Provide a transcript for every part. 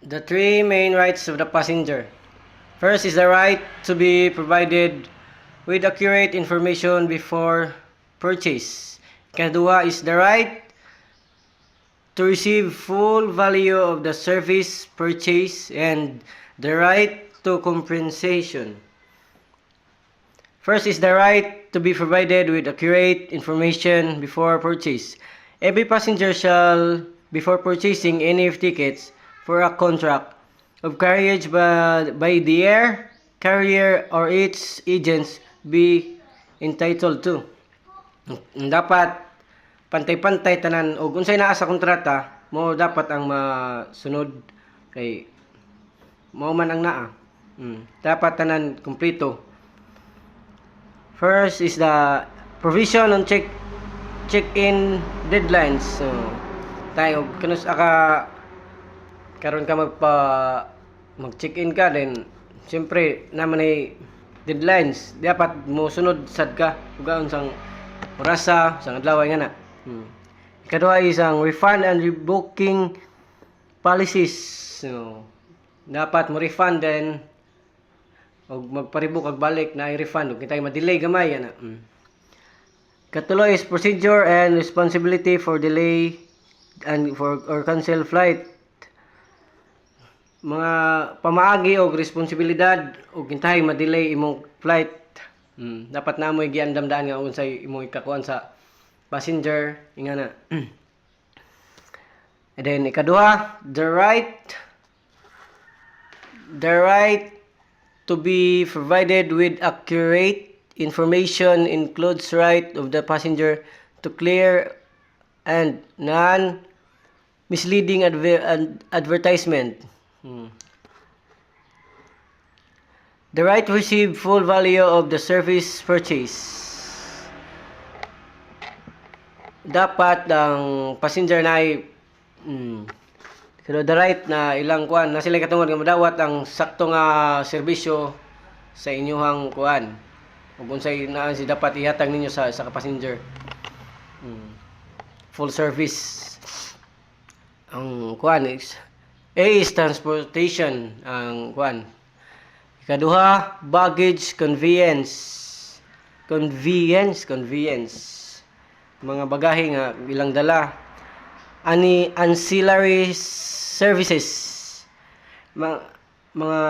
The three main rights of the passenger. First is the right to be provided with accurate information before purchase. Ikadua is the right to receive full value of the service purchase and the right to compensation. First is the right to be provided with accurate information before purchase. Every passenger shall, before purchasing any tickets for a contract of carriage by the air carrier or its agents, be entitled to. Dapat pantay-pantay tanan og unsay naa sa kontrata mo dapat ang masunod kay mao man ang naa. Dapat tanan kumpleto. First is the provision on check-in deadlines. So, tayo kanus karon ka mag-check-in ka then siyempre naman ay deadlines dapat mo sunod sad ka ugaon sang orasa sang adlaw nga na. Ikaduha is ang refund and rebooking policies. So, dapat mo refund then og magparebook og balik na i-refund ug kitay ma-delay gamay ana. Katulo is procedure and responsibility for delay and for or cancel flight. Mga pamaagi og responsibilidad og kintahay ma-delay imong flight. Dapat na mo giandam-daan nga unsay imong ikakuan sa passenger ingana. And then ikaduha, the right to be provided with accurate information includes right of the passenger to clear and non-misleading advertisement. The right to receive full value of the service purchase. Dapat ang passenger na ay the right na ilang kuan na sila katungod nga madawat ang sakto nga serbisyo sa inyong kuan ug unsay naa si dapat ihatag ninyo sa passenger. Full service ang kuan is transportation ang kuan. Ikaduha, baggage conveyance. Mga bagahe nga ilang dala. Ancillary services. Mga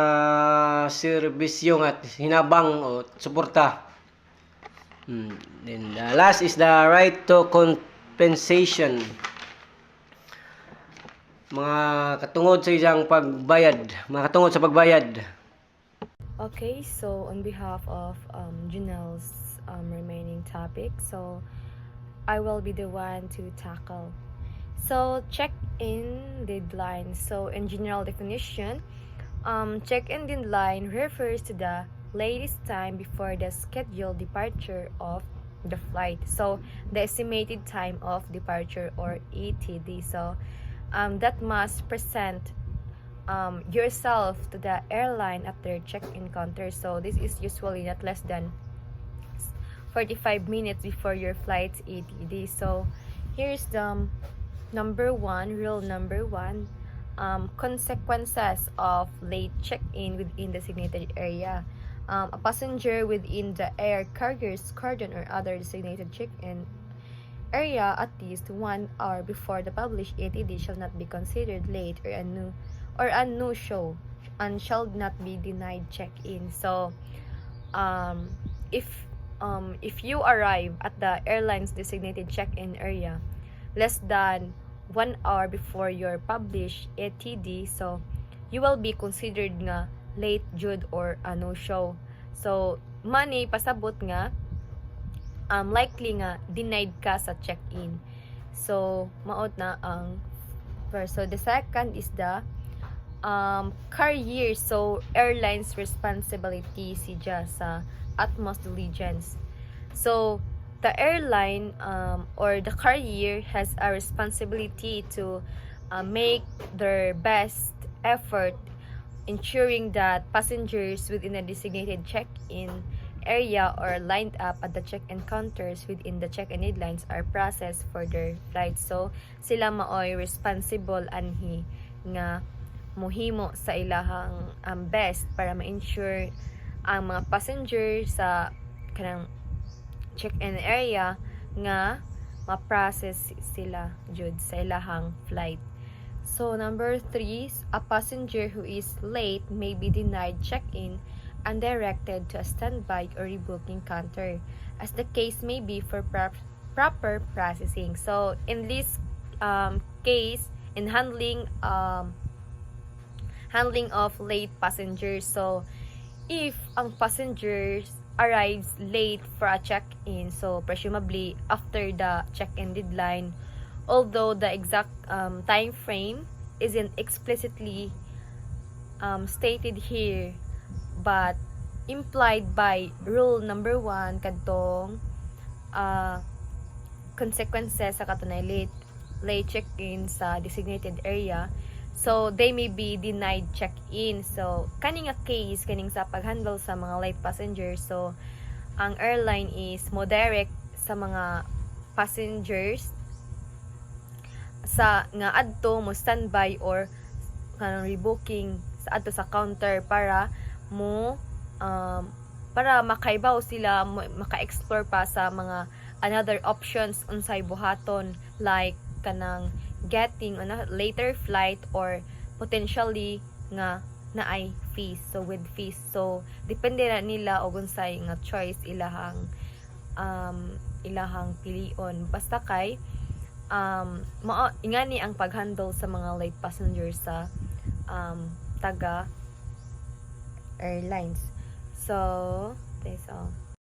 serbisyo nga hinabang o suporta. Then the last is the right to compensation. Mga katungod sa isang pagbayad. Okay, so on behalf of Janelle's remaining topic, so I will be the one to tackle. So check-in deadline. So in general definition, check-in deadline refers to the latest time before the scheduled departure of the flight. So the estimated time of departure or ETD. So that must present yourself to the airline at their check-in counter. So this is usually not less than 45 minutes before your flight's ETD. So here's the rule number one, consequences of late check-in within designated area. A passenger within the air carrier's cordon or other designated check-in area at least 1 hour before the published ETD shall not be considered late or a no-show and shall not be denied check-in. So if you arrive at the airline's designated check-in area less than 1 hour before your published ETD, so you will be considered nga late jud or a no-show. So money pasabot nga likely nga denied ka sa check-in. So maot na ang first. So the second is the carrier, so airline's responsibility siya sa utmost diligence. So the airline or the carrier has a responsibility to make their best effort ensuring that passengers within a designated check-in area or lined up at the check-in counters within the check-in deadlines are processed for their flights. So sila maoy responsible anhi nga mohimo sa ilahang best para ma-ensure ang mga passenger sa kanang check-in area nga ma-process sila jud sa ilahang flight. So number 3, a passenger who is late may be denied check-in and directed to a standby or rebooking counter, as the case may be for proper processing. So in this case, in handling of late passengers, so if ang passengers arrives late for a check-in, so presumably after the check-in deadline, although the exact time frame isn't explicitly stated here, but implied by rule number 1 kadtong consequences sa katunay late check-in sa designated area, so they may be denied check-in. So kaning nga case kaning sa paghandle sa mga late passengers, so ang airline is mo direct sa mga passengers sa nga adto mo standby or kanang rebooking sa adto sa counter para mo para makaibaw sila, maka-explore pa sa mga another options unsay buhaton, like kanang getting on a later flight or potentially nga naay fees, so with fees. So depende na nila og unsay nga choice ilahang pilion, basta kay ingani ang paghandle sa mga late passengers sa taga airlines. So that's all.